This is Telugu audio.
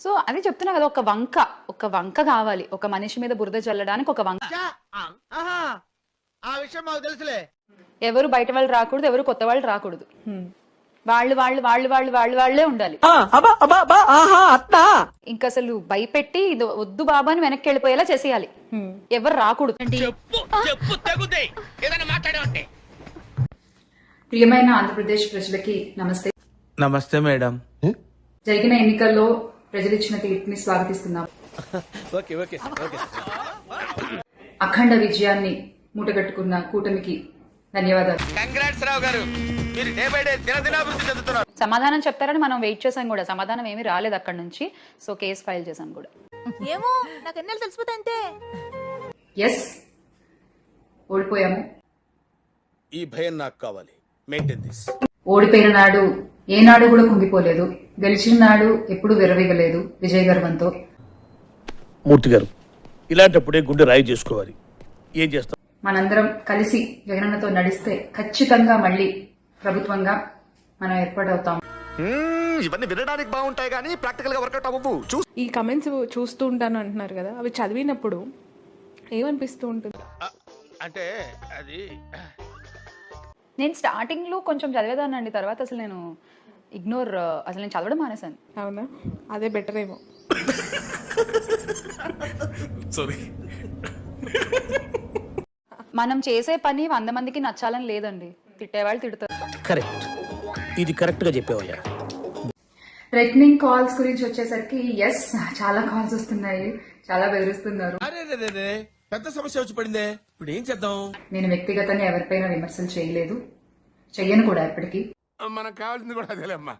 సో అదే చెప్తున్నా కదా, ఒక వంక కావాలి, ఒక మనిషి మీద బురద చల్లడానికి ఒక వంక. ఆ విషయం మాకు తెలుసులే. ఎవరు బయట వాళ్ళు రాకూడదు, ఎవరు కొత్త వాళ్ళు రాకూడదు. వాళ్ళే ఉండాలి. ఇంకా అసలు భయపెట్టి ఇది వద్దు బాబా అని వెనక్కి వెళ్ళిపోయేలా చేసేయాలి. ఎవరు రాకూడదు. ప్రియమైన ఆంధ్రప్రదేశ్ ప్రజలకి నమస్తే. నమస్తే మేడం. జరిగిన ఎన్నికల్లో ప్రజలిచ్చిన తీర్పుని స్వాగతిస్తున్నాం. అఖండ విజయాన్ని మూటగట్టుకున్న కూటమికి ధన్యవాదాలు. కంగ్రాట్స్ రావు గారు, మీరు డే బై డే దినదినాభివృద్ధి చెందుతున్నారు. సమాధానం చెప్తారని మనం వెయిట్ చేసాం కూడా, సమాధానం ఏమీ రాలేదు అక్కడ నుంచి. సో కేసు ఫైల్ చేశాం కూడా. ఏమో నాకు ఎన్నెళ్ళు తెలిసిపోతాయంతే. ఎస్, ఓడిపోయాము. ఈ భయం నాకు కావాలి. Maintain this. ఓడిపోయిన నాడు ఏనాడు కూడా కుంగిపోలేదు, గెలిచిన నాడు ఎప్పుడు విరవిగలేదు విజయ గర్వంతో. మూర్తి గారు, ఇలాంటప్పుడే గుండె రాయి చేసుకోవాలి. ఏం చేస్తాం? మనందరం కలిసి జగనన్నతో నడిస్తే ఖచ్చితంగా మళ్ళీ ప్రభుత్వంగా మనం ఏర్పాటవుతాం. ఇవన్నీ వినడానికి బాగుంటాయి కానీ ప్రాక్టికల్ గా వర్కౌట్ అవ్వవు. ఈ కమెంట్స్ చూస్తూ ఉంటాను అంటున్నారు కదా, అవి చదివినప్పుడు ఏమనిపిస్తూ ఉంటుంది అంటే అది నేను స్టార్టింగ్ లో కొంచెం చదివేదానండి, తర్వాత అసలు నేను అసలు నేను చదవడం మానేశాను. అవునా? అదే బెటర్ ఏమో. మనం చేసే పని 100 మందికి నచ్చాలని లేదండి, తిట్టేవాళ్ళు తిడతారు. కరెక్ట్, ఇది కరెక్ట్ గా చెప్పావయ్యా. థ్రెటనింగ్ కాల్స్ గురించి వచ్చేసరికి ఎస్, చాలా కాల్స్ వస్తున్నాయి, చాలా బెదిరిస్తున్నారు. పెద్ద సమస్య వచ్చి పడిందే, ఇప్పుడు ఏం చేద్దాం? నేను వ్యక్తిగతంగా ఎవరిపైన విమర్శలు చేయలేదు, చెయ్యను కూడా ఎప్పటికీ. మనకు కావాల్సింది కూడా అదేలేమ్మా.